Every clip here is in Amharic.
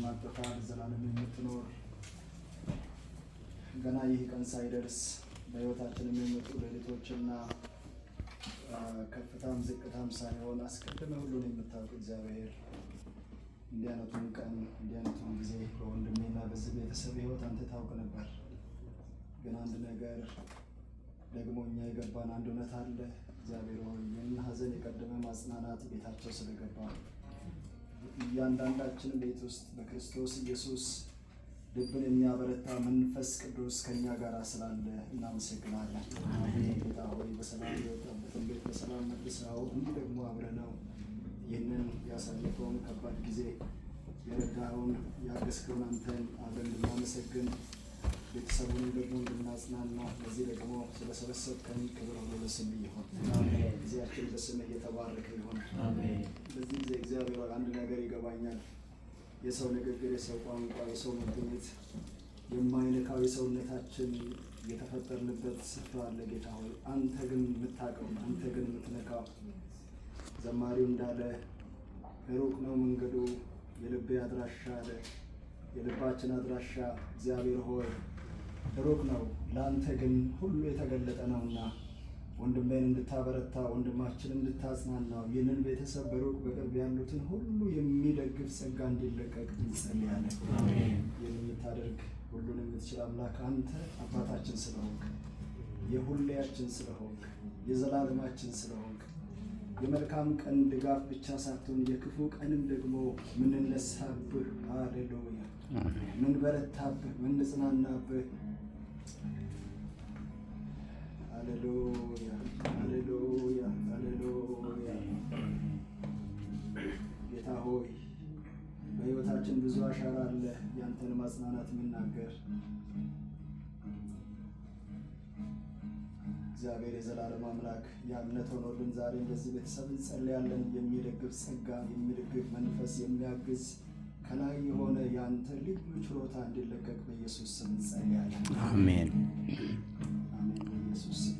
የማትጠፋ ለዘላለም የምትኖር ገና ይህ ቀን ሳይደርስ በሕይወታችን የሚመጡ ሌሊቶችና ከፍታም ዝቅታም ሳይሆን አስቀድመህ ሁሉን የምታውቅ እግዚአብሔር እንዲህ አይነቱን ቀን እንዲህ አይነቱን ጊዜ በወንድሜና በዚህ ቤተሰብ ሕይወት አንተ ታውቅ ነበር። ግን አንድ ነገር ደግሞ እኛ የገባን አንድ እውነት አለ። እግዚአብሔር ሆይ ይህን ሐዘን የቀደመ ማጽናናት ቤታቸው ስለገባ እያንዳንዳችን ቤት ውስጥ በክርስቶስ ኢየሱስ ልብን የሚያበረታ መንፈስ ቅዱስ ከኛ ጋር ስላለ እናመሰግናለን። ጌታ ሆይ በሰላም የወጣበትን ቤት በሰላም መልሰው እንዲህ ደግሞ አብረነው ይህንን ያሳለፈውን ከባድ ጊዜ የረዳኸውን ያገዝከውን አንተን አብረን እንድናመሰግን ቤተሰቡን ደግሞ እንድናጽናና በዚህ ደግሞ ስለሰበሰብከን ክብር ሁሉ ለስምህ ይሁን። ጊዜያችን በስምህ እየተባረከ ይሁን። በዚህ ጊዜ እግዚአብሔር አንድ ነገር ይገባኛል። የሰው ንግግር፣ የሰው ቋንቋ፣ የሰው መገኘት የማይነካው የሰውነታችን የተፈጠርንበት ስፍራ አለ። ጌታ ሆይ አንተ ግን የምታውቀው፣ አንተ ግን የምትነካው። ዘማሪው እንዳለ ሩቅ ነው መንገዱ የልቤ አድራሻ አለ። የልባችን አድራሻ እግዚአብሔር ሆይ ሩቅ ነው፣ ለአንተ ግን ሁሉ የተገለጠ ነውና ወንድሜን እንድታበረታ ወንድማችንን እንድታጽናናው ይህንን ቤተሰብ በሩቅ በቅርብ ያሉትን ሁሉ የሚደግፍ ጸጋ እንዲለቀቅ እንጸልያለን። ይህን የምታደርግ ሁሉን የምትችል አምላክ አንተ አባታችን ስለሆንክ የሁሌያችን ስለሆንክ የዘላለማችን ስለሆንክ የመልካም ቀን ድጋፍ ብቻ ሳትሆን የክፉ ቀንም ደግሞ ምንነሳብህ፣ ሃሌሉያ ምን በረታብህ፣ ምን ጽናናብህ። ሃሌሉያ ሃሌሉያ ሃሌሉያ። ጌታ ሆይ በሕይወታችን ብዙ አሻራ አለ ያንተን ማጽናናት የምናገር እግዚአብሔር የዘላለም አምላክ ያምነት ሆኖልን ዛሬ በዚህ ቤተሰብ እንጸልያለን። የሚደግፍ ጸጋ፣ የሚደግፍ መንፈስ፣ የሚያግዝ ከላይ የሆነ ያንተ ልዩ ችሎታ እንዲለቀቅ በኢየሱስ ስም እንጸልያለን። አሜን አሜን። በኢየሱስ ስም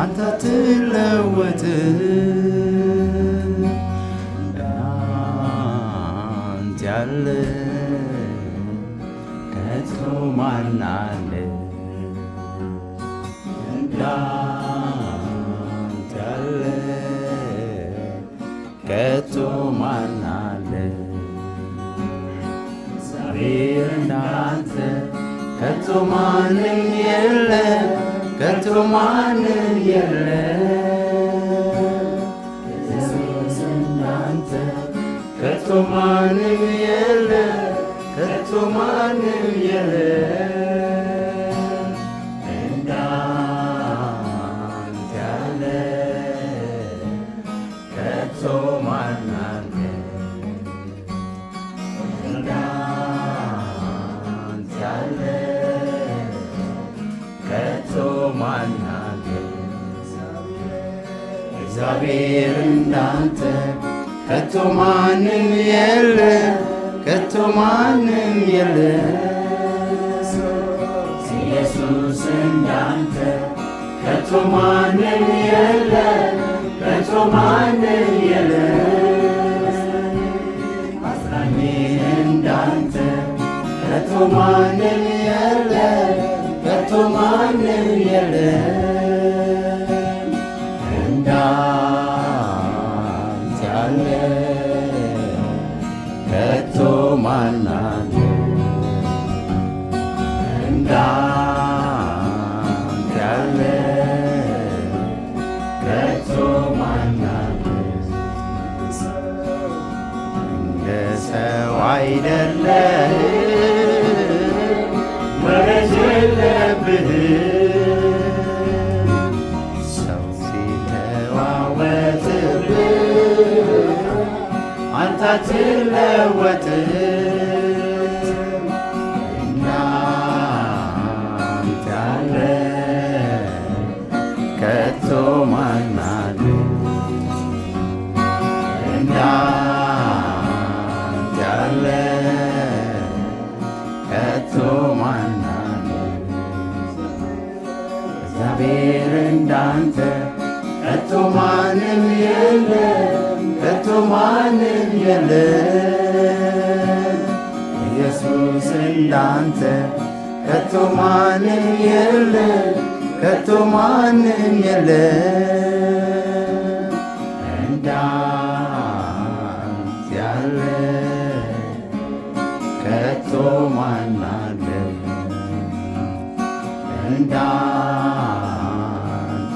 አንተ አትለወጥም፣ እንዳንተ ያለ ከቶ ማን አለ? እንዳንተ ያለ ከቶ ማን አለ? እግዚአብሔር እንዳንተ ከቶ ማንም የለም፣ ከቶ ማንም የለም። ኢየሱስ እንዳንተ ከቶ ማንም የለም፣ ከቶ ማንም የለም። እንዳንተ ያለ ከቶ ማን አለ? እንዳንተ ያለ ከቶ ማን አለ? እግዚአብሔር እንዳንተ ከቶ ማንም የለም፣ ከቶ ማንም የለም። ኢየሱስ እንዳንተ ከቶ ማንም የለም፣ ከቶ ማንም የለም። አጽናኝ እንዳንተ ከቶ ማንም የለም፣ ከቶ ማንም የለም። እንዳንተ ያለ ከቶ ማን አለ? እንዳንተ ያለ ከቶ ማን አለ? እንደ ሰው አይደለህም፣ ወረት የለብህም። ሰው ሲለዋወጥብህ አንተ አትለወጥም። እግዚአብሔር እንዳንተ ከቶ ማንም የለም፣ ከቶ ማንም የለም። ኢየሱስ እንዳንተ ከቶ ማንም የለም፣ ከቶ ማንም የለም። እንዳንተ ያለ ከቶ ማን አለ? እንዳንተ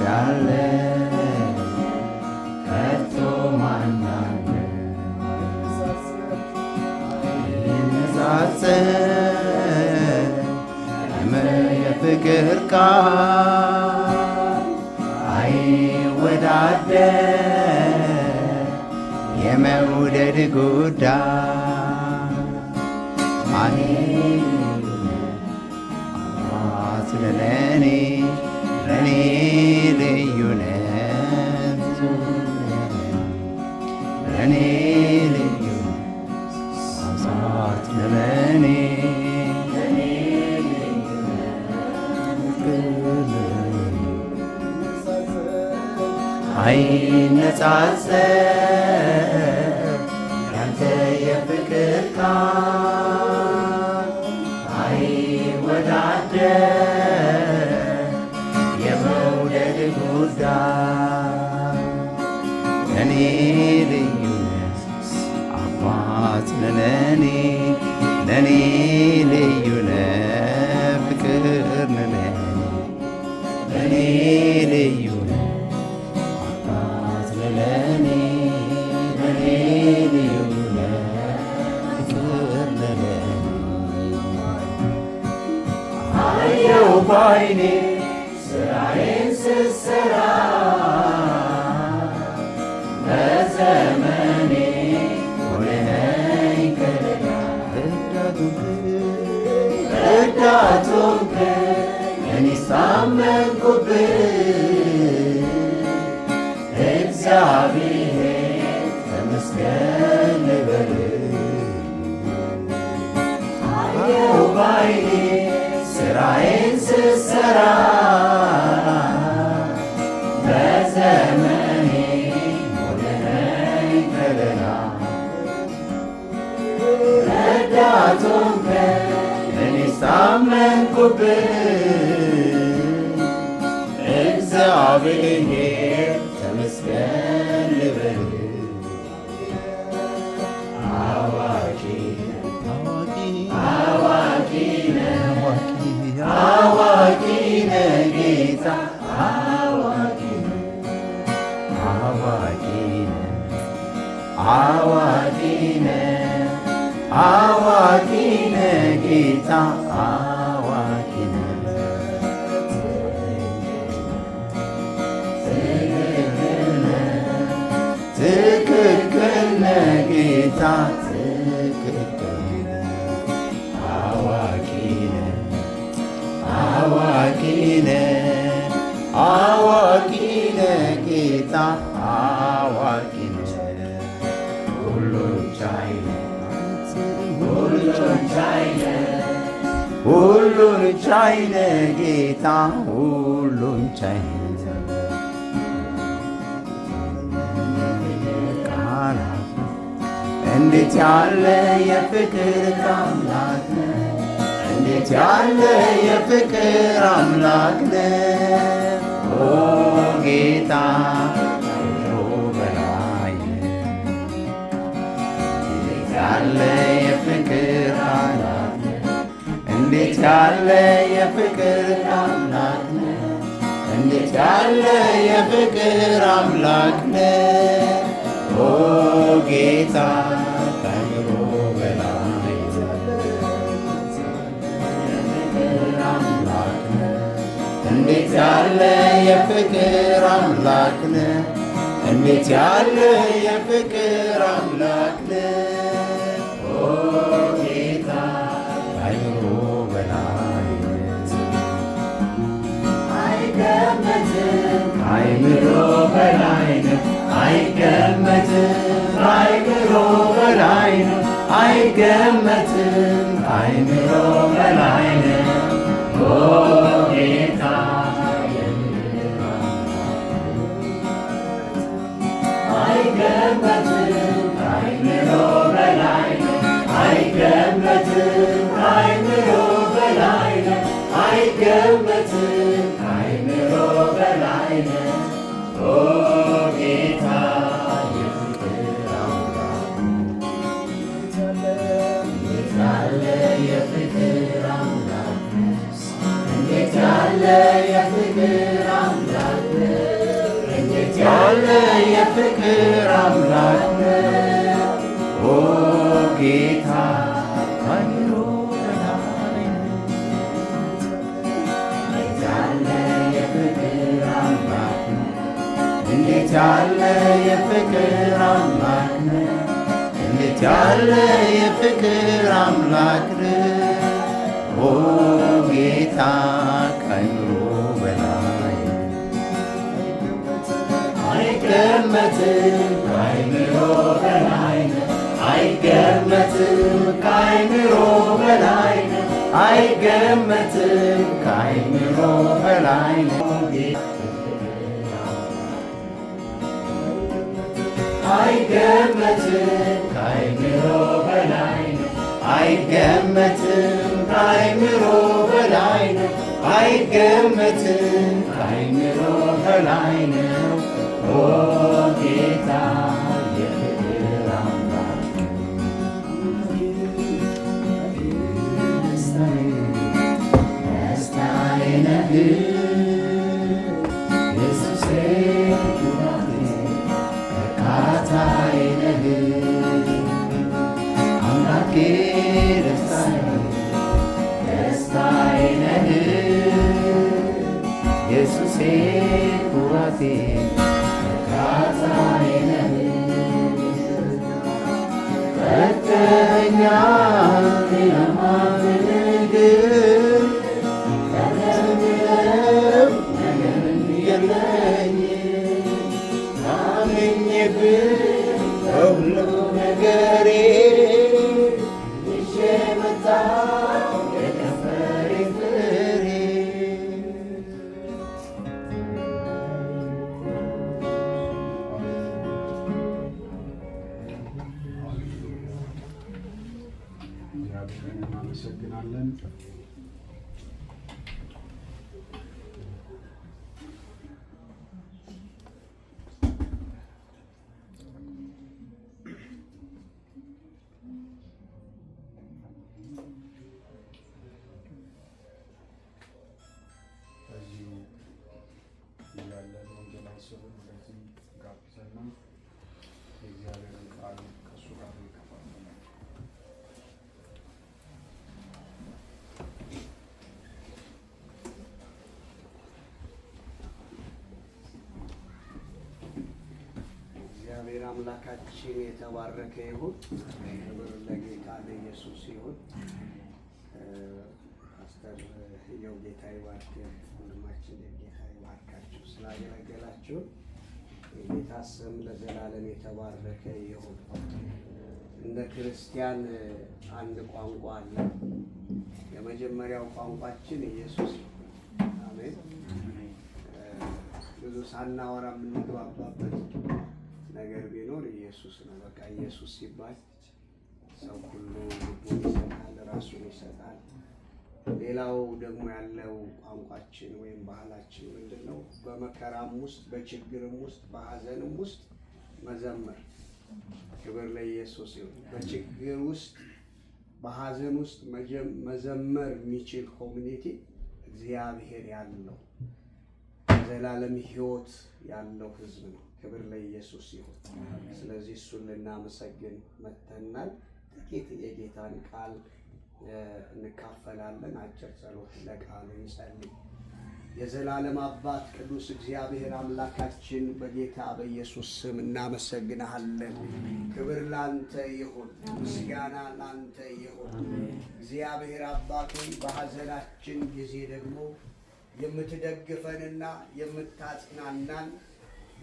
ያለ ከቶ ማን አለ? የፍቅር ቃል አይወዳደር የመውደድ ጉዳይ ለኔ ልዩ ነህ፣ ለኔ ልዩ ለኔ አይነጻጸር ያንተ የፍቅር ቃል አይወዳደር የመውደድ ጉዳይ ለኔ ልዩ ነህ አባት ለኔ ልዩ ነህ ፍቅር ለኔ ልዩ ነህ አባት ለኔ ልዩ ነህ ፍቅር ለኔ አየው ባይኔ ስራዬን ስሰራ በዘመኔ ሆነኝ ከለላ ረዳቱን እኔ ሳመንኩብህ እግዚአብሔር ተመስገን ልበልህ። አየው ባይኔ ስራዬን ስሰራ በዘመኔ ሆነኝ ከለላ ረዳቱን እኔ ሳመንኩብህ እግዚአብሔር ተመስገን ልበልህ። አዋቂ ነህ ጌታ አዋቂ ነህ ጌታ አዋቂ ነህ ትክክል ነህ ጌታ ትክክል አዋቂ ነህ ጌታ አዋቂ ነህ ሁሉን ቻይ ነህ ጌታ ሁሉን ቻይ ነህ እንዴት ያለ የፍቅር አምላክ ነህ! እንዴት ያለ የፍቅር አምላክ ነህ! ኦ ጌታ ከኑሮ በላይ ነህ! እንዴት ያለ የፍቅር አምላክ ነህ! እንዴት ያለ የፍቅር አምላክ ነህ! እንዴት ያለ የፍቅር አምላክ ነህ! ኦ ጌታ ከኑሮ በላይ የፍቅር አምላክ ነህ! እንዴት ያለ የፍቅር አምላክ ነህ! እንዴት ያለ የፍቅር አምላክ ነህ! ኦ ጌታ ከኑሮ በላይ አይገመትም ከአእምሮ በላይ ነህ! አይገመትም ከአእምሮ በላይ ነህ! አይገመትም ከአእምሮ በላይ ነህ! ኦ ጌታ አይገመትም ከአእምሮ በላይ ነህ ኦ ጌታ የፍቅር አምላክ እንዴት ያለ የፍቅር አምላክ እንዴት ያለ የፍቅር አምላክ እንዴት ያለ የፍቅር አምላክ ኦ ጌታ ከአእምሮ በላይ ነህ እንዴት ያለ የፍቅር አምላክ እንዴት ያለ የፍቅር አምላክ እንዴት ያለ የፍቅር አምላክ ኦ ጌታ ከአእምሮ በላይ አይገመትም ከአእምሮ በላይ አይገመትም ከአእምሮ በላይ አይገመትም ከአእምሮ በላይ አይገመትም ከአእምሮ በላይ አይገመትም ከአእምሮ በላይ አይገመትም ከአእምሮ በላይ ነው ኦ ጌታ የፍቅር አምላክ ደስታዬ ነህ ኢየሱሴ ኩራቴ እርካታዬ ነህ አምላኬ ደስታዬ ነህ ኢየሱሴ ኩራቴ እርካታዬ ነህ ረድተኸኛል የማመሰግን ከምለው ነገር የለኝም ታምኜብህ በሁሉ ነገሬ ይዤ መጣሁ የከንፈሬን ፍሬ እግዚአብሔርን እናመሰግናለን። በዚሁ ያለን ወንጌላዊ ሰውን ወደዚህ ጋብዘና የእግዚአብሔርን ቃል ከእሱ ጋር እንከፋፈላለን። እግዚአብሔር አምላካችን የተባረከ ይሁን። ክብር ለጌታ ለኢየሱስ ይሁን። ፓስተር ህየው ጌታ ይባርክ። ወንድማችን ጌታ ይባርካችሁ ስላገለገላችሁ። የጌታ ስም ለዘላለም የተባረከ ይሁን። እንደ ክርስቲያን አንድ ቋንቋ አለ። የመጀመሪያው ቋንቋችን ኢየሱስ ነው። አሜን። ብዙ ሳናወራ የምንግባባበት ነገር ቢኖር ኢየሱስ ነው። በቃ ኢየሱስ ሲባል ሰው ሁሉ ልቡን ይሰጣል፣ ራሱን ይሰጣል። ሌላው ደግሞ ያለው ቋንቋችን ወይም ባህላችን ምንድን ነው? በመከራም ውስጥ በችግርም ውስጥ በሀዘንም ውስጥ መዘመር። ክብር ለኢየሱስ ይሁን። በችግር ውስጥ በሀዘን ውስጥ መዘመር የሚችል ኮሚኒቲ እግዚአብሔር ያለው ዘላለም ሕይወት ያለው ሕዝብ ነው። ክብር ለኢየሱስ ይሁን። ስለዚህ እሱን ልናመሰግን መጥተናል። ጥቂት የጌታን ቃል እንካፈላለን። አጭር ጸሎት ለቃሉ እንጸልይ። የዘላለም አባት ቅዱስ እግዚአብሔር አምላካችን በጌታ በኢየሱስ ስም እናመሰግንሃለን። ክብር ላንተ ይሁን፣ ምስጋና ላንተ ይሁን። እግዚአብሔር አባቱ በሐዘናችን ጊዜ ደግሞ የምትደግፈንና የምታጽናናን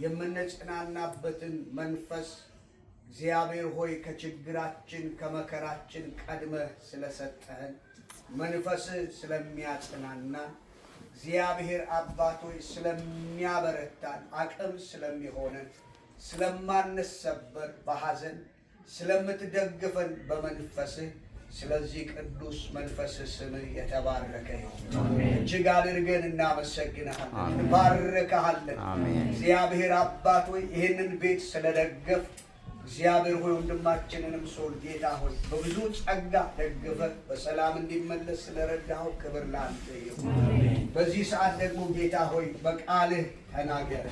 የምንጽናናበትን መንፈስ እግዚአብሔር ሆይ ከችግራችን ከመከራችን ቀድመህ ስለሰጠህን መንፈስህ ስለሚያጽናናን እግዚአብሔር አባት ሆይ ስለሚያበረታን አቅም ስለሚሆነን ስለማንሰበር በሐዘን ስለምትደግፈን በመንፈስህ ስለዚህ ቅዱስ መንፈስ ስም የተባረከ ይሁን። እጅግ አድርገን እናመሰግንሃለን፣ እንባርከሃለን። እግዚአብሔር አባት ሆይ ይህንን ቤት ስለደገፍ እግዚአብሔር ሆይ ወንድማችንንም ሶል ጌታ ሆይ በብዙ ጸጋ ደግፈ በሰላም እንዲመለስ ስለረዳኸው ክብር ላንተ ይሁን። በዚህ ሰዓት ደግሞ ጌታ ሆይ በቃልህ ተናገረ።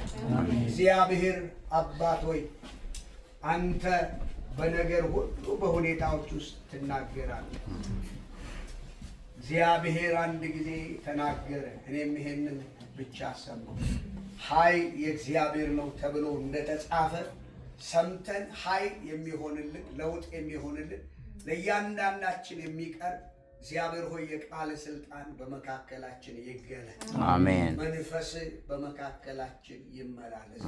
እግዚአብሔር አባት ሆይ አንተ በነገር ሁሉ በሁኔታዎች ውስጥ ትናገራለህ። እግዚአብሔር አንድ ጊዜ ተናገረ፣ እኔም ይሄንን ብቻ ሰማሁ። ኃይል የእግዚአብሔር ነው ተብሎ እንደተጻፈ ሰምተን ኃይል የሚሆንልን ለውጥ የሚሆንልን ለእያንዳንዳችን የሚቀር እግዚአብሔር ሆይ የቃል ስልጣን በመካከላችን ይገለጥ። አሜን። መንፈስ በመካከላችን ይመላለስ።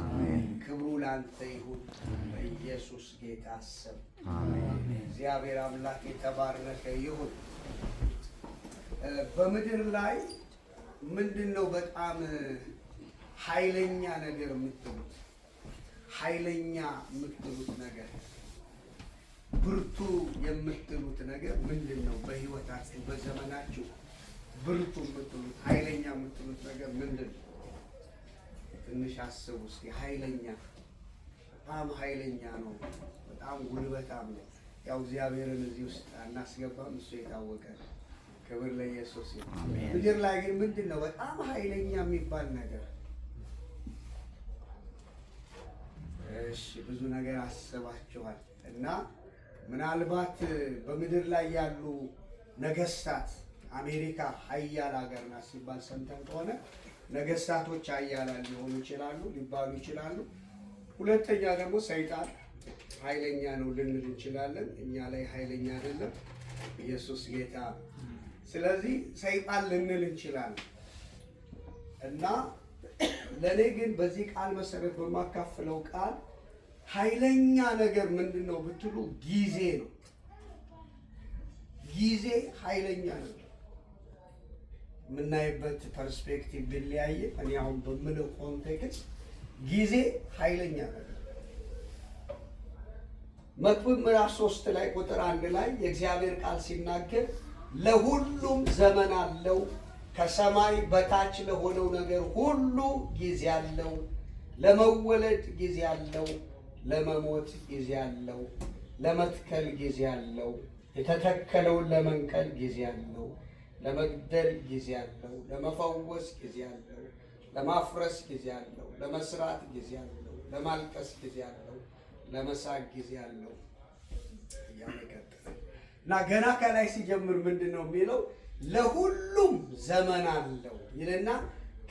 ክብሩ ላንተ ይሁን በኢየሱስ ጌታ ስም አሜን። እግዚአብሔር አምላክ የተባረከ ይሁን። በምድር ላይ ምንድነው በጣም ኃይለኛ ነገር የምትሉት? ኃይለኛ የምትሉት ነገር፣ ብርቱ የምትሉት ነገር ምንድነው? በህይወታችሁ በዘመናችሁ ብርቱ የምትሉት ኃይለኛ የምትሉት ነገር ምንድነው? ትንሽ አስቡ እስኪ። ኃይለኛ በጣም ኃይለኛ ነው፣ በጣም ጉልበታም ነው። ያው እግዚአብሔርን እዚህ ውስጥ አናስገባም፣ እሱ የታወቀ ነው። ክብር ለኢየሱስ ይሁን። ምድር ላይ ግን ምንድነው በጣም ኃይለኛ የሚባል ነገር? እሺ ብዙ ነገር አስባችኋል እና ምናልባት በምድር ላይ ያሉ ነገስታት አሜሪካ ኃያል ሀገር ናት ሲባል ሰምተን ከሆነ ነገስታቶች ኃያላን ሊሆኑ ይችላሉ ሊባሉ ይችላሉ። ሁለተኛ ደግሞ ሰይጣን ኃይለኛ ነው ልንል እንችላለን። እኛ ላይ ኃይለኛ አይደለም፣ ኢየሱስ ጌታ። ስለዚህ ሰይጣን ልንል እንችላለን እና ለኔ ግን በዚህ ቃል መሰረት በማካፈለው ቃል ኃይለኛ ነገር ምንድነው ብትሉ ጊዜ ነው። ጊዜ ኃይለኛ ነው። የምናይበት ፐርስፔክቲቭ ቢለያየ፣ እኔ አሁን በምለው ኮንቴክስት ጊዜ ኃይለኛ ነገር። መክብብ ምዕራፍ 3 ላይ ቁጥር 1 ላይ የእግዚአብሔር ቃል ሲናገር ለሁሉም ዘመን አለው፣ ከሰማይ በታች ለሆነው ነገር ሁሉ ጊዜ አለው። ለመወለድ ጊዜ አለው፣ ለመሞት ጊዜ አለው፣ ለመትከል ጊዜ አለው፣ የተተከለውን ለመንቀል ጊዜ አለው፣ ለመግደል ጊዜ አለው፣ ለመፈወስ ጊዜ አለው፣ ለማፍረስ ጊዜ አለው፣ ለመስራት ጊዜ አለው፣ ለማልቀስ ጊዜ አለው፣ ለመሳቅ ጊዜ አለው እያለ ቀጠለ እና ገና ከላይ ሲጀምር ምንድን ነው የሚለው? ለሁሉም ዘመን አለው ይልና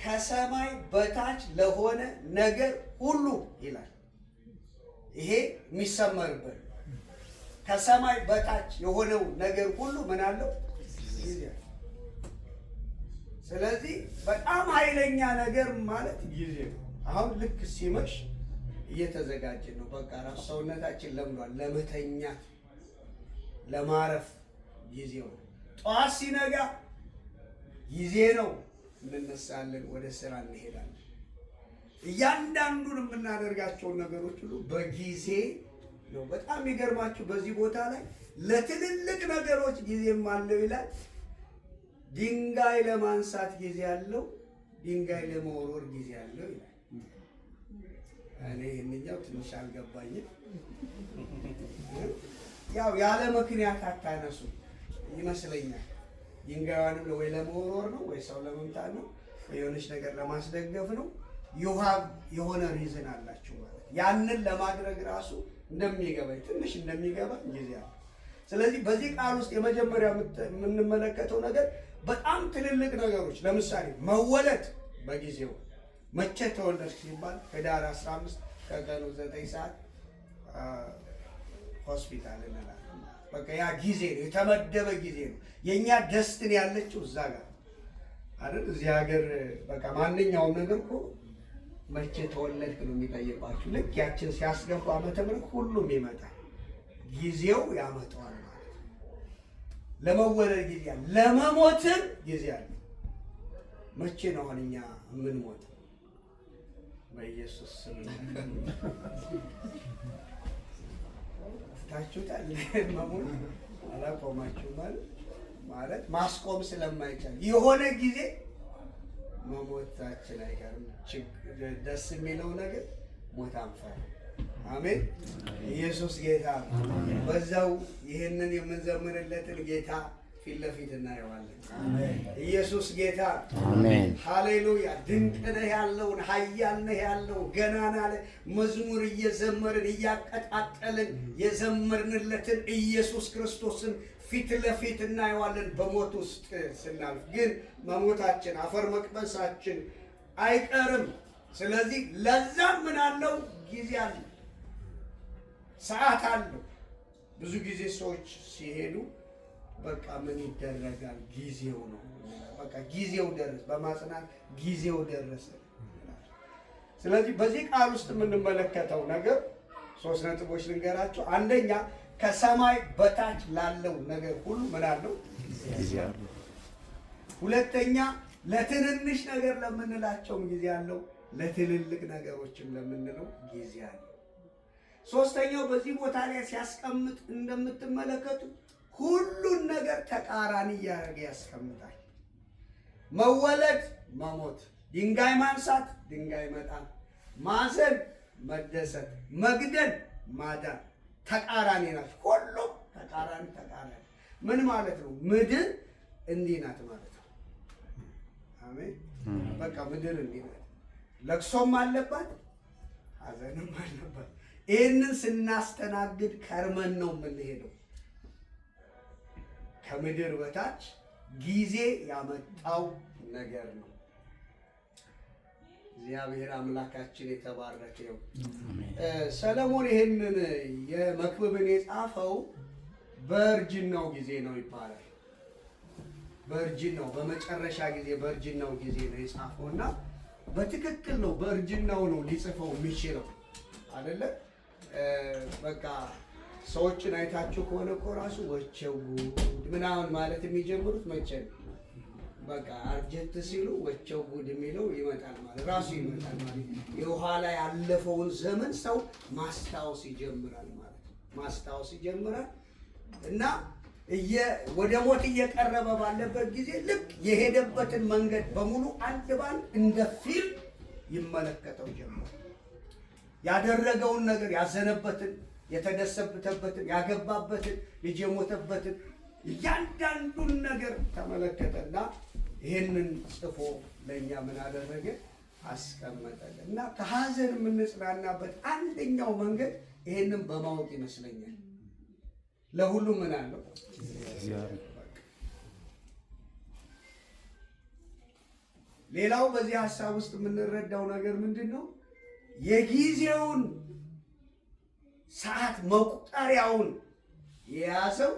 ከሰማይ በታች ለሆነ ነገር ሁሉ ይላል። ይሄ የሚሰመርበት ከሰማይ በታች የሆነው ነገር ሁሉ ምን አለው? ጊዜ። ስለዚህ በጣም ኃይለኛ ነገር ማለት ጊዜ ነው። አሁን ልክ ሲመሽ እየተዘጋጀ ነው። በቃ ራሱ ሰውነታችን ለምዷል ለመተኛት ለማረፍ ጊዜው ነው። ጠዋት ሲነጋ ጊዜ ነው፣ እንነሳለን፣ ወደ ስራ እንሄዳለን። እያንዳንዱን የምናደርጋቸውን ነገሮች ሁሉ በጊዜ ነው። በጣም የሚገርማችሁ በዚህ ቦታ ላይ ለትልልቅ ነገሮች ጊዜም አለው ይላል። ድንጋይ ለማንሳት ጊዜ አለው፣ ድንጋይ ለመወርወር ጊዜ አለው ይላል። እኔ ይህንኛው ትንሽ አልገባኝም። ያው ያለ ምክንያት አታነሱ ይመስለኛል። ድንጋዩንም ወይ ለመወርወር ነው፣ ወይ ሰው ለመምታት ነው፣ ወይ የሆነች ነገር ለማስደገፍ ነው። የሆነ ሪዝን አላችሁ ማለት ያንን ለማድረግ ራሱ እንደሚገባኝ ትንሽ እንደሚገባኝ ጊዜ አለ። ስለዚህ በዚህ ቃል ውስጥ የመጀመሪያ የምንመለከተው ነገር በጣም ትልልቅ ነገሮች፣ ለምሳሌ መወለድ በጊዜው። መቼ ተወለድክ ሲባል ህዳር 15 ከቀኑ 9 ሰዓት ሆስፒታል እንላለን። በቃ ያ ጊዜ ነው፣ የተመደበ ጊዜ ነው። የኛ ደስትን ያለችው እዛ ጋር አይደል? እዚህ ሀገር በቃ ማንኛውም ነገር እኮ መቼ ተወለድክ ነው የሚጠይቋችሁ። ልክ ያችን ሲያስገቡ ዓመተ ምህረት ሁሉም ይመጣል፣ ጊዜው ያመጣዋል ማለት ነው። ለመወለድ ጊዜ አለ፣ ለመሞትም ጊዜ አለ። መቼ ነው አሁን እኛ የምንሞት? በኢየሱስ ስም ታችሁታል። መሞት አላቆማችሁም ማለት ማስቆም ስለማይቻል የሆነ ጊዜ መሞታችን አይቀርም። ደስ የሚለው ነገር ሞት አንፈራ። አሜን። ኢየሱስ ጌታ ነው። በዛው ይህንን የምንዘምርለትን ጌታ ፊት ለፊት እናየዋለን። ኢየሱስ ጌታ አሜን። ሃሌሉያ። ድንቅ ነህ ያለውን ኃያል ነህ ያለውን ገናና መዝሙር እየዘመርን እያቀጣጠልን የዘመርንለትን ኢየሱስ ክርስቶስን ፊት ለፊት እናየዋለን። በሞት ውስጥ ስናልፍ ግን መሞታችን አፈር መቅበሳችን አይቀርም። ስለዚህ ለዛም ምን አለው? ጊዜ አለ፣ ሰዓት አለው። ብዙ ጊዜ ሰዎች ሲሄዱ በቃ ምን ይደረጋል ጊዜው ነው፣ በቃ ጊዜው ደረሰ፣ በማጽናት ጊዜው ደረሰ። ስለዚህ በዚህ ቃል ውስጥ የምንመለከተው ነገር 3 ነጥቦች ልንገራቸው። አንደኛ ከሰማይ በታች ላለው ነገር ሁሉ ምን አለው? ጊዜ አለው። ሁለተኛ ለትንንሽ ነገር ለምንላቸውም ጊዜ አለው፣ ለትልልቅ ነገሮችም ለምንለው ጊዜ አለው። ሶስተኛው በዚህ ቦታ ላይ ሲያስቀምጥ እንደምትመለከቱ ሁሉን ነገር ተቃራኒ እያደረገ ያስቀምጣል። መወለድ፣ መሞት፣ ድንጋይ ማንሳት፣ ድንጋይ መጣል፣ ማዘን፣ መደሰት፣ መግደል፣ ማዳን ተቃራኒ ናቸው። ሁሉም ተቃራኒ። ምን ማለት ነው? ምድር እንዲህ ናት ማለት ነው። አሜን። በቃ ምድር እንዲህ ናት። ለቅሶም አለባት፣ ሐዘንም አለባት። ይህንን ስናስተናግድ ከርመን ነው የምንሄደው። ከምድር በታች ጊዜ ያመጣው ነገር ነው። እግዚአብሔር አምላካችን የተባረከ ይሁን። ሰለሞን ይህንን የመክብብን የጻፈው በእርጅናው ጊዜ ነው ይባላል። በእርጅናው በመጨረሻ ጊዜ በእርጅናው ጊዜ ነው የጻፈው እና በትክክል ነው። በእርጅናው ነው ሊጽፈው የሚችለው አይደለ? በቃ ሰዎችን አይታችሁ ከሆነ እኮ ራሱ ወቸው ጉድ ምናምን ማለት የሚጀምሩት መቼ ነው? በቃ አርጀት ሲሉ ወቸው ጉድ የሚለው ይመጣል ማለት ራሱ ይመጣል ማለት የኋላ ያለፈውን ዘመን ሰው ማስታወስ ይጀምራል ማለት ማስታወስ ይጀምራል እና ወደ ሞት እየቀረበ ባለበት ጊዜ ልክ የሄደበትን መንገድ በሙሉ አንድ ባንድ እንደ ፊልም ይመለከተው ጀመረ። ያደረገውን ነገር ያዘነበትን፣ የተደሰተበትን፣ ያገባበትን፣ ልጅ የሞተበትን እያንዳንዱን ነገር ተመለከተና ይህንን ጽፎ ለእኛ ምን አደረገ? አስቀመጠልን እና ከሐዘን የምንጽናናበት አንደኛው መንገድ ይህንን በማወቅ ይመስለኛል። ለሁሉም ምን አለው? ሌላው በዚህ ሀሳብ ውስጥ የምንረዳው ነገር ምንድን ነው? የጊዜውን ሰዓት መቁጠሪያውን የያዘው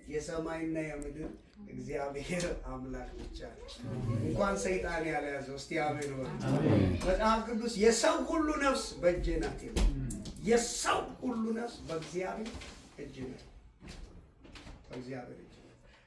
የሰማይና የምድር እግዚአብሔር አምላክ ብቻ ነው። እንኳን ሰይጣን ያልያዘው። እስቲ አሜን በሉ። መጽሐፍ ቅዱስ የሰው ሁሉ ነፍስ በእጄ ናት ይላል። የሰው ሁሉ ነፍስ በእግዚአብሔር እጅ ናት። በእግዚአብሔር እጅ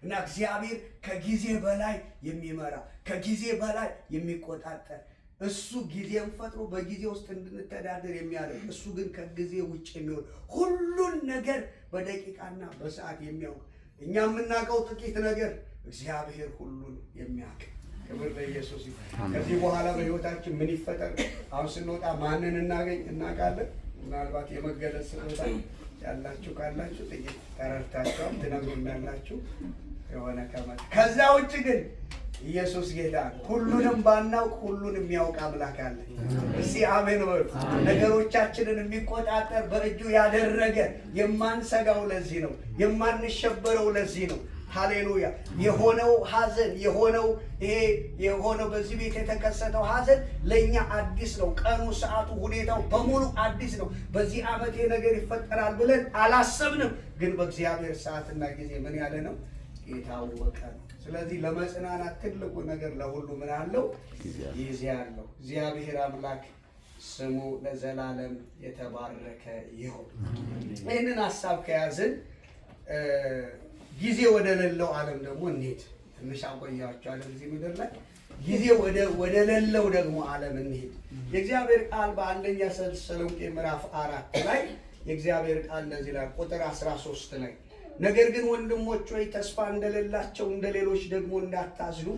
እና እግዚአብሔር ከጊዜ በላይ የሚመራ ከጊዜ በላይ የሚቆጣጠር እሱ ጊዜን ፈጥሮ በጊዜ ውስጥ እንድንተዳደር የሚያደርግ እሱ ግን ከጊዜ ውጭ የሚሆን ሁሉን ነገር በደቂቃና በሰዓት የሚያውቅ እኛ የምናውቀው ጥቂት ነገር እግዚአብሔር ሁሉን የሚያውቅ። ክብር ለኢየሱስ ይሁን። ከዚህ በኋላ በሕይወታችን ምን ይፈጠር? አሁን ስንወጣ ማንን እናገኝ እናውቃለን? ምናልባት የመገለጽ ስጦታ ያላችሁ ካላችሁ ጥቂት ተረድታችኋል፣ ትነግሩናላችሁ የሆነ ከመጣ። ከዛ ውጭ ግን ኢየሱስ ጌታ ነው። ሁሉንም ባናውቅ ሁሉን የሚያውቅ አምላክ አለ። እስቲ አሜን በሉ። ነገሮቻችንን የሚቆጣጠር በእጁ ያደረገ የማንሰጋው ለዚህ ነው። የማንሸበረው ለዚህ ነው። ሃሌሉያ። የሆነው ሐዘን የሆነው በዚህ ቤት የተከሰተው ሐዘን ለእኛ አዲስ ነው። ቀኑ፣ ሰዓቱ፣ ሁኔታው በሙሉ አዲስ ነው። በዚህ ዓመት ይሄ ነገር ይፈጠራል ብለን አላሰብንም። ግን በእግዚአብሔር ሰዓትና ጊዜ ምን ያለ ነው? የታወቀ ነው። ስለዚህ ለመጽናናት ትልቁ ነገር ለሁሉ ምን አለው? ጊዜ አለው። እግዚአብሔር አምላክ ስሙ ለዘላለም የተባረከ ይሁን። ይህንን ሀሳብ ከያዝን ጊዜ ወደ ሌለው ዓለም ደግሞ እንሂድ። ትንሽ አቆያቸዋለሁ እዚህ ምድር ላይ። ጊዜ ወደ ሌለው ደግሞ ዓለም እንሂድ። የእግዚአብሔር ቃል በአንደኛ ተሰሎንቄ ምዕራፍ 4 ላይ የእግዚአብሔር ቃል እንደዚህ ላይ ቁጥር 13 ላይ ነገር ግን ወንድሞች ሆይ ተስፋ እንደሌላቸው እንደሌሎች ደግሞ እንዳታዝኑ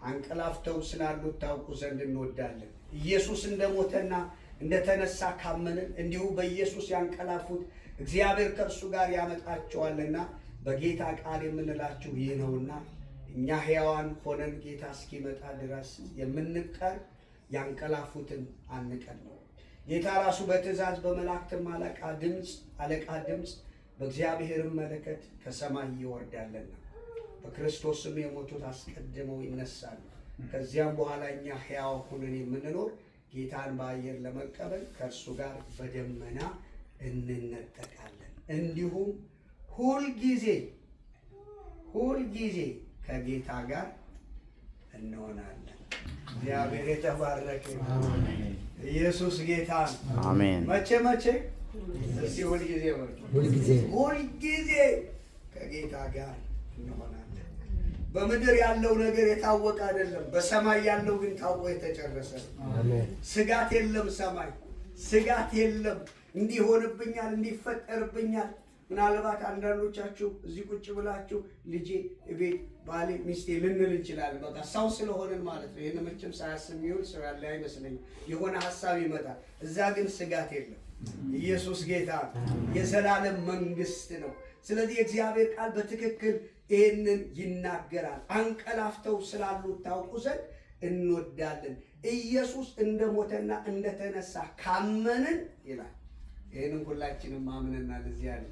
አንቀላፍተው ስላሉት ታውቁ ዘንድ እንወዳለን። ኢየሱስ እንደሞተና እንደተነሳ ካመንን እንዲሁ በኢየሱስ ያንቀላፉት እግዚአብሔር ከእርሱ ጋር ያመጣቸዋልና በጌታ ቃል የምንላችሁ ይህ ነውና እኛ ሕያዋን ሆነን ጌታ እስኪመጣ ድረስ የምንቀር ያንቀላፉትን አንቀር ነው። ጌታ ራሱ በትእዛዝ በመላእክትም አለቃ ድምፅ በእግዚአብሔርም መለከት ከሰማይ ይወርዳልና በክርስቶስም የሞቱት አስቀድመው ይነሳሉ። ከዚያም በኋላ እኛ ሕያው ሆነን የምንኖር ጌታን በአየር ለመቀበል ከእርሱ ጋር በደመና እንነጠቃለን። እንዲሁም ሁልጊዜ ከጌታ ጋር እንሆናለን። እግዚአብሔር የተባረከ ይሁን። ኢየሱስ ጌታ ነው። አሜን። መቼ እስቲ ሁልጊዜ ከጌታ ጋር እንሆናለን። በምድር ያለው ነገር የታወቀ አይደለም፣ በሰማይ ያለው ግን ታወቀ የተጨረሰ ነው። ስጋት የለም፣ ሰማይ ስጋት የለም። እንዲሆንብኛል እንዲፈጠርብኛል። ምናልባት አንዳንዶቻችሁ እዚህ ቁጭ ብላችሁ ልጄ ቤት ባሌ ሚስቴ ልንል እንችላለን። በቃ ሰው ስለሆንን ማለት ነው። ይህን መቼም ሳያስብ የሚውል ሰው ያለ አይመስለኝም። የሆነ ሀሳብ ይመጣል። እዛ ግን ስጋት የለም። ኢየሱስ ጌታ የዘላለም መንግስት ነው። ስለዚህ የእግዚአብሔር ቃል በትክክል ይህንን ይናገራል። አንቀላፍተው ስላሉት ታውቁ ዘንድ እንወዳለን። ኢየሱስ እንደሞተና እንደተነሳ ካመንን ይላል። ይህንን ሁላችንም ማምነናል። እዚህ ያለ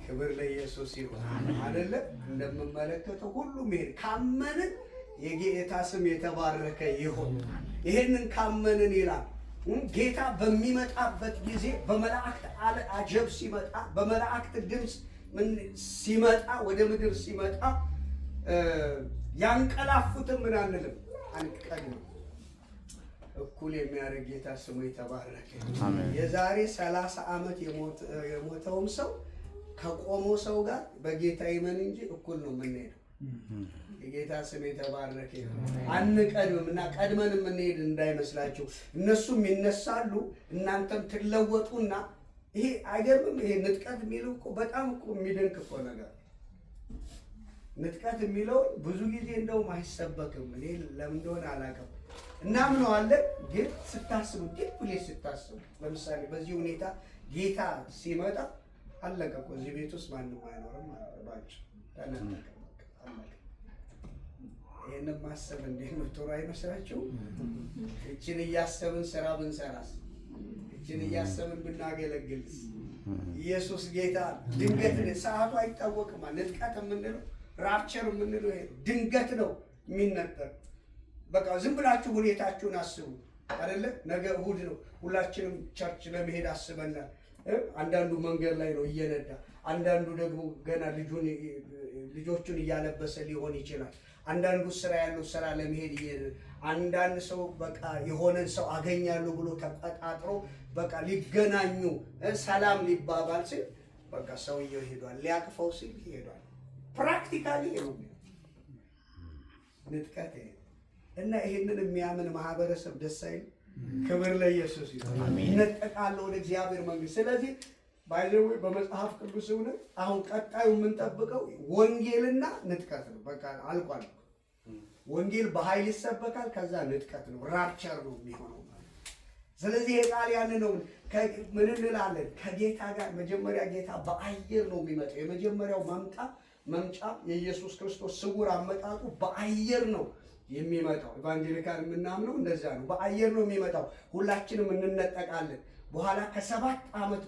ክብር ለኢየሱስ ይሁን። አይደለ? እንደምመለከተው ሁሉም ይሄን ካመንን የጌታ ስም የተባረከ ይሁን። ይሄንን ካመንን ይላል ጌታ በሚመጣበት ጊዜ በመላእክት አጀብ ሲመጣ፣ በመላእክት ድምፅ ሲመጣ፣ ወደ ምድር ሲመጣ ያንቀላፉትም ምን አንልም አንቀድም። እኩል የሚያደርግ ጌታ ስሙ የተባረከ። የዛሬ 30 ዓመት የሞተውም ሰው ከቆመው ሰው ጋር በጌታ ይመን እንጂ እኩል ነው የምንሄደው። የጌታ ስም የተባረከ። አንቀድምም እና ቀድመን የምንሄድ እንዳይመስላችሁ። እነሱም ይነሳሉ፣ እናንተም ትለወጡና። ይሄ አይገርምም? ይሄ ንጥቀት የሚለው እኮ በጣም እኮ የሚደንቅ እኮ ነገር። ንጥቀት የሚለው ብዙ ጊዜ እንደውም አይሰበክም። እኔ ለምን እንደሆነ አላውቅም። እናምነዋለን፣ ግን ስታስቡ ዲፕ ፕሌስ ስታስቡ፣ ለምሳሌ በዚህ ሁኔታ ጌታ ሲመጣ አለቀ እኮ። እዚህ ቤት ውስጥ ማንም አይኖርም ማለት ባጭ ተነጠቀ። ይህንን ማሰብ እንዴት ነው? ጥሩ አይመስላችሁም? እችን እያሰብን ስራ ብንሰራስ? እችን እያሰብን ብናገለግልስ? ኢየሱስ ጌታ። ድንገት ሰዓቱ አይታወቅም። ንጥቀት የምንለው ራፕቸር የምንለው ይሄ ድንገት ነው የሚነጠር። በቃ ዝም ብላችሁ ሁኔታችሁን አስቡ አይደለ? ነገ እሑድ ነው። ሁላችንም ቸርች ለመሄድ አስበናል። አንዳንዱ መንገድ ላይ ነው እየነዳ፣ አንዳንዱ ደግሞ ገና ልጆቹን እያለበሰ ሊሆን ይችላል። አንዳንዱ ስራ ያለው ስራ ለመሄድ አንዳንድ ሰው በቃ የሆነን ሰው አገኛለሁ ብሎ ተቀጣጥሮ በቃ ሊገናኙ ሰላም ሊባባል ሲል በቃ ሰውየው ሄዷል። ሊያቅፈው ሲል ሄዷል። ፕራክቲካሊ ነው ንጥቀት። እና ይሄንን የሚያምን ማህበረሰብ ደስ አይል? ክብር ለኢየሱስ ይሁን። ይነጠቃለሁ ወደ እግዚአብሔር መንግስት። ስለዚህ ባይዘው በመጽሐፍ ቅዱስ እውነት አሁን ቀጣዩ የምንጠብቀው ወንጌልና ንጥቀት ነው። በቃ አልቋል። ወንጌል በኃይል ይሰበካል። ከዛ ንጥቀት ነው፣ ራፕቸር ነው የሚሆነው። ስለዚህ የቃል ያን ነው። ምን እንላለን? ከጌታ ጋር መጀመሪያ ጌታ በአየር ነው የሚመጣው። የመጀመሪያው መምጫ የኢየሱስ ክርስቶስ ስውር አመጣጡ በአየር ነው የሚመጣው። ኢቫንጀሊካል የምናምነው እንደዛ ነው። በአየር ነው የሚመጣው። ሁላችንም እንነጠቃለን። በኋላ ከ7 ዓመት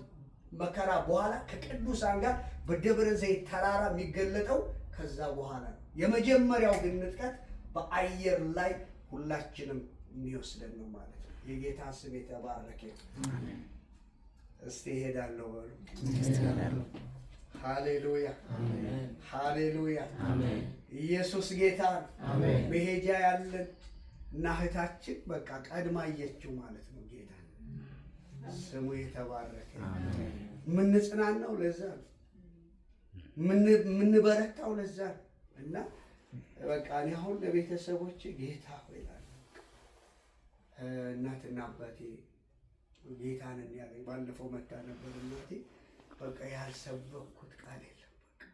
መከራ በኋላ ከቅዱሳን ጋር በደብረ ዘይት ተራራ የሚገለጠው ከዛ በኋላ ነው። የመጀመሪያው ግን ንጥቀት በአየር ላይ ሁላችንም የሚወስደን ነው ማለት ነው። የጌታ ስም የተባረከ። እስቲ እሄዳለሁ በሉ። ሃሌሉያ ሃሌሉያ። ኢየሱስ ጌታ። መሄጃ ያለን እና እህታችን በቃ ቀድማ አየችው ማለት ነው። ጌታ ስሙ የተባረከ። የምንጽናናው ለዛ ነው፣ የምንበረታው ለዛ ነው። እና በቃ እኔ አሁን ለቤተሰቦች ጌታ ሆይ እናትና አባቴ ጌታን ያለኝ ባለፈው መታ ነበር እናቴ። በቃ ያልሰበኩት ቃል የለም። በቃ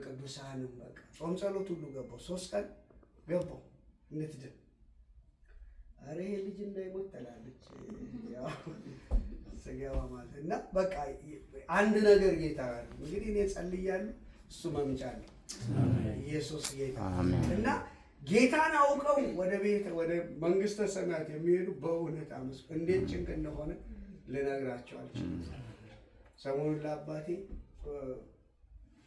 ቅዱሳንም በቃ ጾም ጸሎት ሁሉ ገባው። 3 ቀን ገባው እንትድን አረ ይሄ ልጅ እንዳይሞት ትላለች ያው ስጋዋ ማለት እና በቃ አንድ ነገር ጌታ እንግዲህ እኔ ጸልያለሁ እሱ መምጫ ነው። ኢየሱስ ጌታ እና ጌታን አውቀው ወደ ቤት ወደ መንግስተ ሰማያት የሚሄዱ በእውነት እንዴት ጭንቅ እንደሆነ ልነግራቸው አልችልም። ሰሞኑን ለአባቴ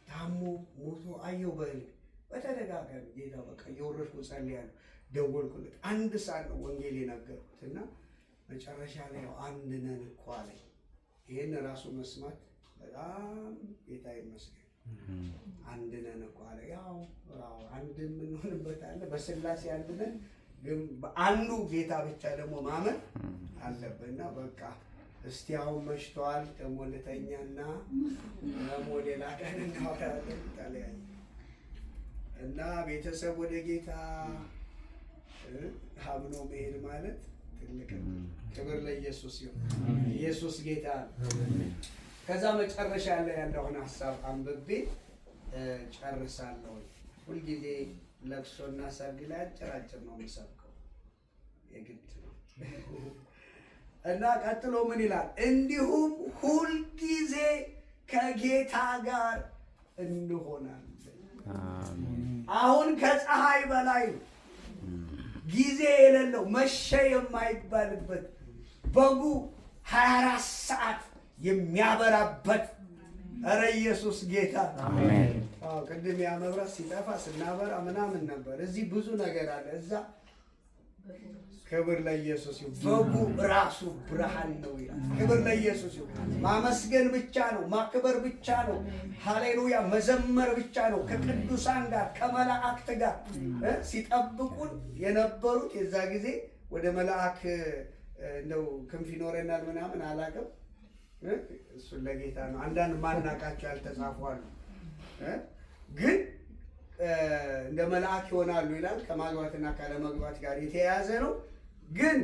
ታሞ ሞቶ አየሁ በህልሜ በተደጋጋሚ ጌታ በቃ እየወረድኩ ጸልያለሁ። ደወልኩለት 1 ሰዓት ነው ወንጌል የነገርኩት እና መጨረሻ ላይ ያው አንድ ነን እኮ አለኝ። ይሄን ራሱ መስማት በጣም ጌታ ይመስገን። አንድ ነን እኮ አለ። ያው አንድ የምንሆንበት አለ በስላሴ አንድ ነን፣ ግን በአንዱ ጌታ ብቻ ደግሞ ማመን አለብንና በቃ እስቲ አሁን መሽቷል ደግሞ ልተኛና ደግሞ ሌላ ቀን እናወራለን ተለያየ እና ቤተሰብ ወደ ጌታ አምኖ መሄድ ማለት ትልቅ ክብር ለኢየሱስ ይሁን። ኢየሱስ ጌታ ነው። ከዛ መጨረሻ ላይ ያለውን ሐሳብ አንብቤ ጨርሳለሁ። ሁልጊዜ ለቅሶና ሰርግ ላይ አጭር ነው የምሰብከው የግድ ነው። እና ቀጥሎ ምን ይላል? እንዲሁም ሁልጊዜ ከጌታ ጋር እንሆናለን። አሁን ከፀሐይ በላይ ጊዜ የሌለው መሸ የማይባልበት በጉ 24 ሰዓት የሚያበራበት ኧረ ኢየሱስ ጌታ አሜን። ቅድም ያ መብራት ሲጠፋ ስናበራ ምናምን ነበር። እዚህ ብዙ ነገር አለ። እዛ ክብር ለኢየሱስ ይሁን። በጉ ራሱ ብርሃን ነው ይላል። ክብር ለኢየሱስ ይሁን። ማመስገን ብቻ ነው፣ ማክበር ብቻ ነው፣ ሃሌሉያ መዘመር ብቻ ነው። ከቅዱሳን ጋር ከመላእክት ጋር ሲጠብቁን የነበሩት የዛ ጊዜ ወደ መልአክ እንደው ክንፍ ይኖረናል ምናምን አላውቅም። እሱን ለጌታ ነው። አንዳንድ ማናቃቸው ያልተጻፉ አሉ፣ ግን እንደ መልአክ ይሆናሉ ይላል። ከማግባትና ካለመግባት ጋር የተያያዘ ነው። ግን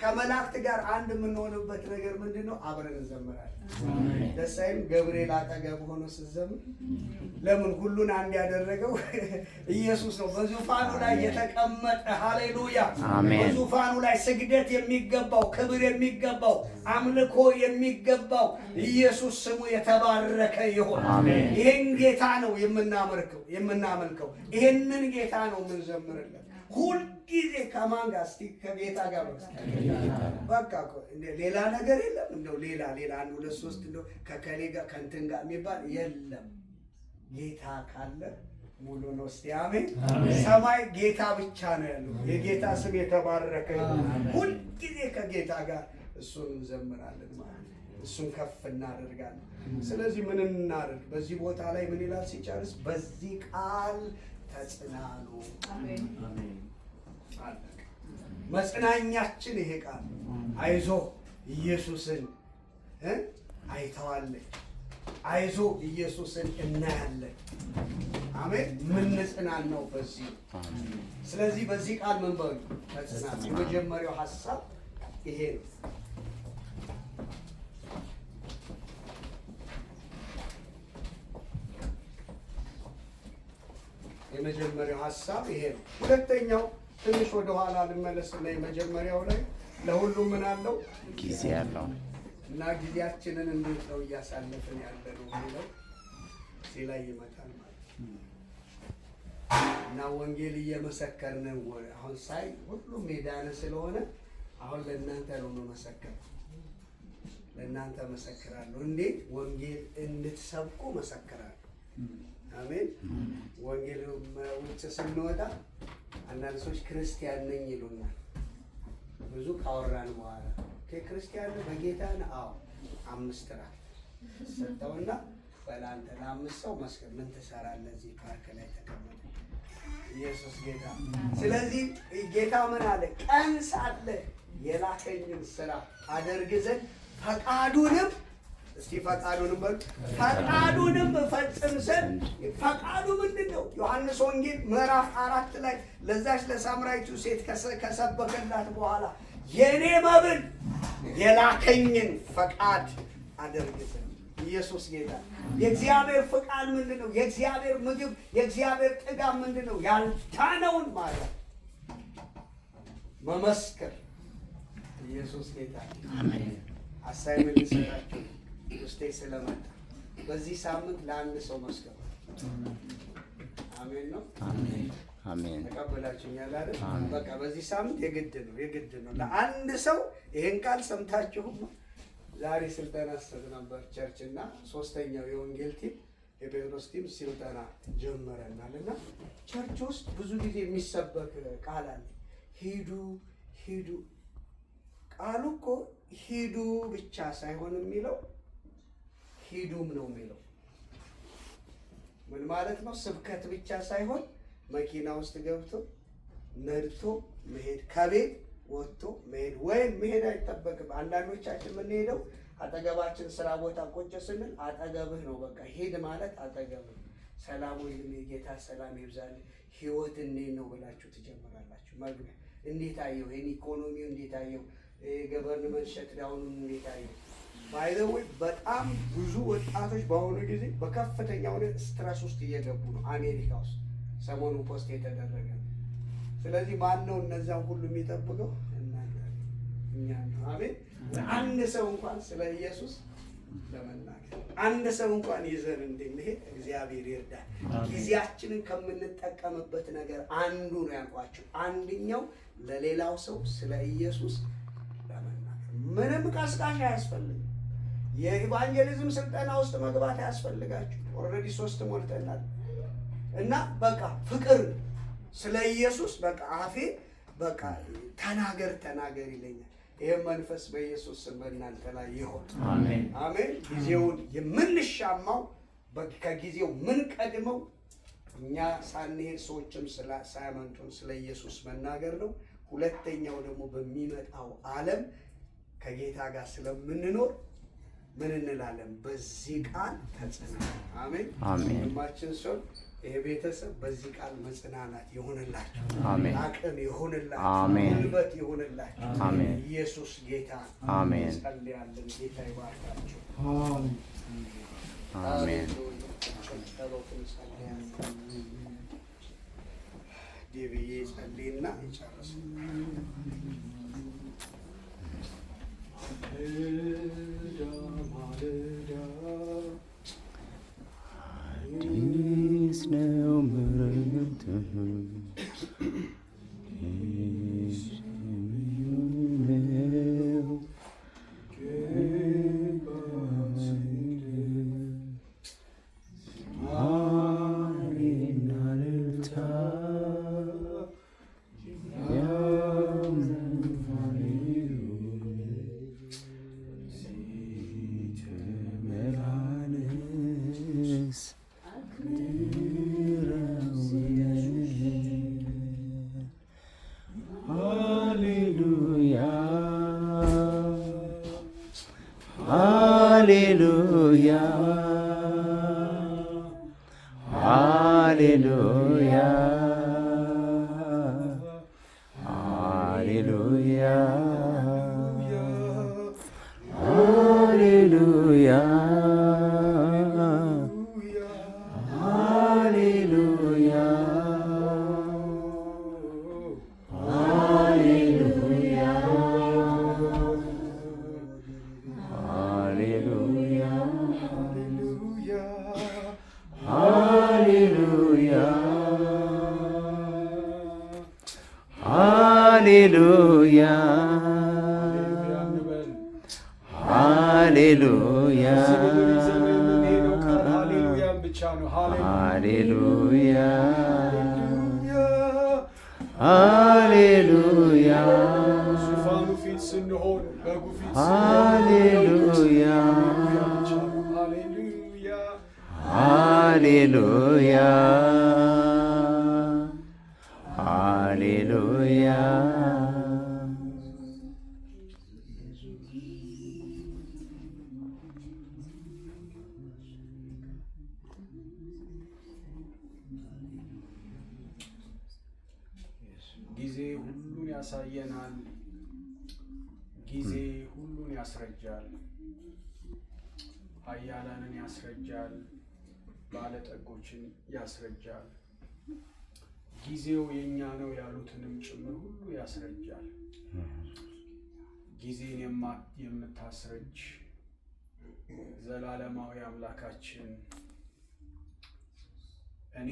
ከመላእክት ጋር አንድ የምንሆንበት ነገር ምንድነው? አብረን እንዘምራለን። ደስ አይልም? ገብርኤል አጠገብ ሆኖ ሲዘምር ለምን? ሁሉን አንድ ያደረገው ኢየሱስ ነው። በዙፋኑ ላይ የተቀመጠ ሃሌሉያ። በዙፋኑ ላይ ስግደት የሚገባው፣ ክብር የሚገባው፣ አምልኮ የሚገባው ኢየሱስ ስሙ የተባረከ ይሁን። ይሄን ጌታ ነው የምናመልከው። ይሄንን ጌታ ነው የምንዘምርለት። ሁልጊዜ ከማን ጋር? እስቲ ከጌታ ጋር በቃ ሌላ ነገር የለም። እንደው ሌላ 1 2 3 እንደው ከከሌ ጋር ከእንትን ጋር የሚባል የለም። ጌታ ካለ ሙሉ ነው። እስቲ አሜን። ሰማይ ጌታ ብቻ ነው ያለው። የጌታ ስም የተባረከ ይሁን። ሁልጊዜ ከጌታ ጋር እሱን እንዘምራለን ማለት ነው። እሱን ከፍ እናደርጋለን። ስለዚህ ምን እናደርግ? በዚህ ቦታ ላይ ምን ይላል ሲጨርስ? በዚህ ቃል ተጽናኑ። አሜን። መጽናኛችን ይሄ ቃል አይዞ ኢየሱስን አይተዋለች፣ አይዞ ኢየሱስን እናያለን። አሜን። ምን ጽናናው በዚህ። ስለዚህ በዚህ ቃል ምን በሉ ተጽናኑ። የመጀመሪያው ሐሳብ ይሄ ነው። የመጀመሪያው ሐሳብ ይሄ ነው። ሁለተኛው ትንሽ ወደ ኋላ ልመለስና የመጀመሪያው ላይ ለሁሉም ምን አለው? ጊዜ አለው። እና ጊዜያችንን እንዴት ነው እያሳለፍን ያለነው የሚለው እዚህ ላይ ይመጣል ማለት ነው። እና ወንጌል እየመሰከርን አሁን ሳይ ሁሉም የዳነ ስለሆነ አሁን ለእናንተ ነው መመሰከር። ለእናንተ መሰክራለሁ። እንዴት? ወንጌል እንድትሰብኩ መሰክራለሁ። አሜን። ወንጌል ውጭ ስንወጣ አንዳንድ ሰዎች ክርስቲያን ነኝ ይሉናል። ብዙ ካወራን በኋላ ክርስቲያን በጌታ ነው? አዎ 5 ራት ሰጠውና በላንተ ለ5 ሰው መስከር ምን ትሰራለህ እዚህ ፓርክ ላይ ተቀመጠ? ኢየሱስ ጌታ። ስለዚህ ጌታ ምን አለ? ቀን ሳለ የላከኝን ስራ አደርግ ዘንድ ፈቃዱንም እስቲ ፈቃዱንም በሉ ፈቃዱንም እፈጽም ዘንድ። ፈቃዱ ምንድን ነው? ዮሐንስ ወንጌል ምዕራፍ 4 ላይ ለዛች ለሳምራዊቱ ሴት ከሰበከላት በኋላ የኔ መብል የላከኝን ፈቃድ አደርግ ዘንድ። ኢየሱስ ጌታ። የእግዚአብሔር ፍቃድ ምንድን ነው? የእግዚአብሔር ምግብ፣ የእግዚአብሔር ጥጋብ ምንድን ነው? ያልዳነውን ማለት መመስከር። ኢየሱስ ጌታ። አሳይመንት ልሰጣችሁ ውስጤ ስለመጣ በዚህ ሳምንት ለአንድ ሰው መስከር። አሜን ነው። አሜን። ተቀበላችሁኛል አይደል? በቃ በዚህ ሳምንት የግድ ነው ለአንድ ሰው ይሄን ቃል ሰምታችሁ። ዛሬ ስልጠና ስትሰጥ ነበር ቸርች እና ሶስተኛው የወንጌል ቲም የጴጥሮስ ቲም ስልጠና ጀምረናል እና ቸርች ውስጥ ብዙ ጊዜ የሚሰበክ ቃል አለ። ሂዱ። ቃሉ እኮ ሂዱ ብቻ ሳይሆን የሚለው ሂዱም ነው የሚለው። ምን ማለት ነው? ስብከት ብቻ ሳይሆን መኪና ውስጥ ገብቶ ነድቶ መሄድ፣ ከቤት ወጥቶ መሄድ ወይም መሄድ አይጠበቅም። አንዳንዶቻችን የምንሄደው አጠገባችን ስራ ቦታ ቁጭ ስንል አጠገብህ ነው። በቃ ሄድ ማለት አጠገብህ። ሰላም ወይም የጌታ ሰላም ይብዛል። ህይወት እንዴት ነው ብላችሁ ትጀምራላችሁ። መግቢያ እንዴት አየው? ይሄን ኢኮኖሚው እንዴት አየው? ገቨርንመንት ሸትዳውኑን እንዴት አየው? ባይ ዘ ወይ በጣም ብዙ ወጣቶች በአሁኑ ጊዜ በከፍተኛ ሁኔታ ስትረስ ውስጥ እየገቡ ነው። አሜሪካ ውስጥ ሰሞኑ ፖስት የተደረገ። ስለዚህ ማን ነው እነዛን ሁሉ የሚጠብቀው? እኛ ነው። አሜን። አንድ ሰው እንኳን ስለ ኢየሱስ ለመናገር አንድ ሰው እንኳን ይዘን እንድንሄድ እግዚአብሔር ይርዳል። ጊዜያችንን ከምንጠቀምበት ነገር አንዱ ነው ያልኳቸው። አንደኛው ለሌላው ሰው ስለ ኢየሱስ ለመናገር። ምንም ቀስቃሽ አያስፈልግም። የኢቫንጀሊዝም ስልጠና ውስጥ መግባት አያስፈልጋችሁ። ኦልሬዲ 3 ሞልተናል እና በቃ ፍቅር ስለ ኢየሱስ በቃ አፌ በቃ ተናገር ይለኛል። ይሄ መንፈስ በኢየሱስ ስም በእናንተ ላይ ይሁን። አሜን አሜን። ጊዜውን የምንሻማው ከጊዜው ምን ቀድመው እኛ ሳንሄድ ሰዎችም ሳያመንቱን ስለ ኢየሱስ መናገር ነው። ሁለተኛው ደግሞ በሚመጣው ዓለም ከጌታ ጋር ስለምንኖር ምን እንላለን? በዚህ ቃል ተጽናኑ። አሜን አሜን። ማችን ሰው ይሄ ቤተሰብ በዚህ ቃል መጽናናት ይሁንላችሁ። አሜን። አቅም ይሁንላችሁ። አሜን። ጉልበት ይሁንላችሁ። አሜን። ኢየሱስ ጌታ አሜን። ጸልያለን። ጌታ ይባርካችሁ። አሜን አሜን። ዲቪዬ ጸልይና ይጨርስ። አዲስ ነው ምሕረትህ ጊዜ ሁሉን ያሳየናል። ጊዜ ሁሉን ያስረጃል። ኃያላንን ያስረጃል፣ ባለጠጎችን ያስረጃል፣ ጊዜው የኛ ነው ያሉትንም ጭምር ሁሉ ያስረጃል። ጊዜን የምታስረጅ ዘላለማዊ አምላካችን እኔ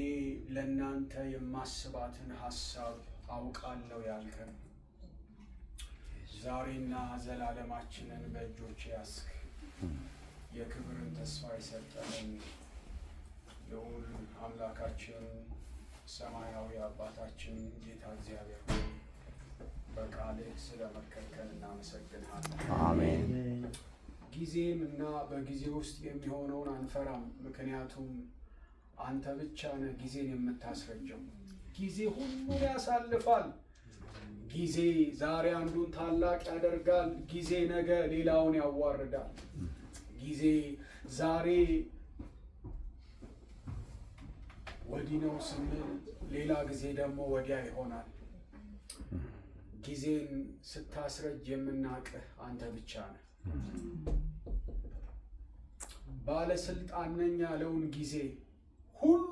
ለእናንተ የማስባትን ሐሳብ አውቃለሁ ያልከን ዛሬና ዘላለማችንን በእጆች ያስክ የክብርን ተስፋ የሰጠንን ልዑል አምላካችን ሰማያዊ አባታችን ጌታ እግዚአብሔር ሆይ በቃልህ ስለመከርከን እናመሰግንሃለን። አሜን። ጊዜን እና በጊዜ ውስጥ የሚሆነውን አንፈራም፣ ምክንያቱም አንተ ብቻ ነህ ጊዜን የምታስረጀው። ጊዜ ሁሉን ያሳልፋል። ጊዜ ዛሬ አንዱን ታላቅ ያደርጋል፣ ጊዜ ነገ ሌላውን ያዋርዳል። ጊዜ ዛሬ ወዲህ ነው ስንል ሌላ ጊዜ ደግሞ ወዲያ ይሆናል። ጊዜን ስታስረጅ የምናውቅህ አንተ ብቻ ነህ። ባለስልጣን ነኝ ያለውን ጊዜ ሁሉ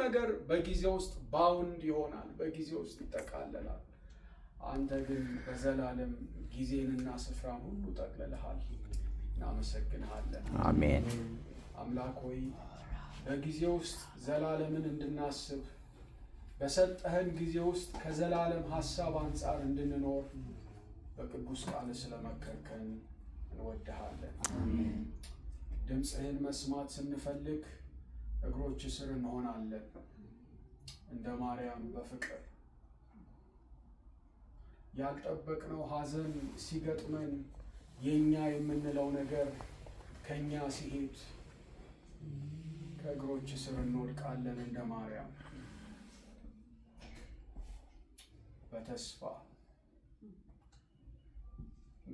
ነገር በጊዜ ውስጥ ባውንድ ይሆናል፣ በጊዜ ውስጥ ይጠቃለላል። አንተ ግን በዘላለም ጊዜንና ስፍራን ሁሉ ጠቅልለሃል። እናመሰግንሃለን። አሜን። አምላክ ሆይ በጊዜ ውስጥ ዘላለምን እንድናስብ በሰጠህን ጊዜ ውስጥ ከዘላለም ሐሳብ አንጻር እንድንኖር በቅዱስ ቃል ስለመከርከን እንወድሃለን። ድምፅህን መስማት ስንፈልግ እግሮች ስር እንሆናለን። እንደ ማርያም በፍቅር ያልጠበቅነው ሐዘን ሲገጥመን የኛ የምንለው ነገር ከኛ ሲሄድ ከእግሮች ስር እንወድቃለን። እንደ ማርያም በተስፋ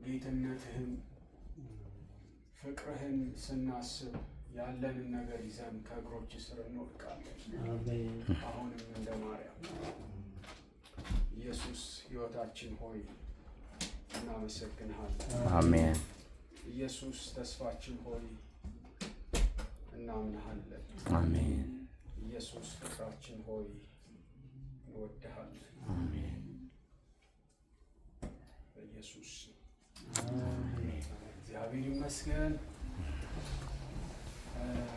ጌትነትህን ፍቅርህን ስናስብ ያለንን ነገር ይዘን ከእግሮች ስር እንወድቃለን። አሁንም እንደ ማርያም ኢየሱስ ሕይወታችን ሆይ እናመሰግንሃለን። አሜን። ኢየሱስ ተስፋችን ሆይ እናምንሃለን። አሜን። ኢየሱስ ፍቅራችን ሆይ እንወድሃለን። አሜን። በኢየሱስ እግዚአብሔር ይመስገን።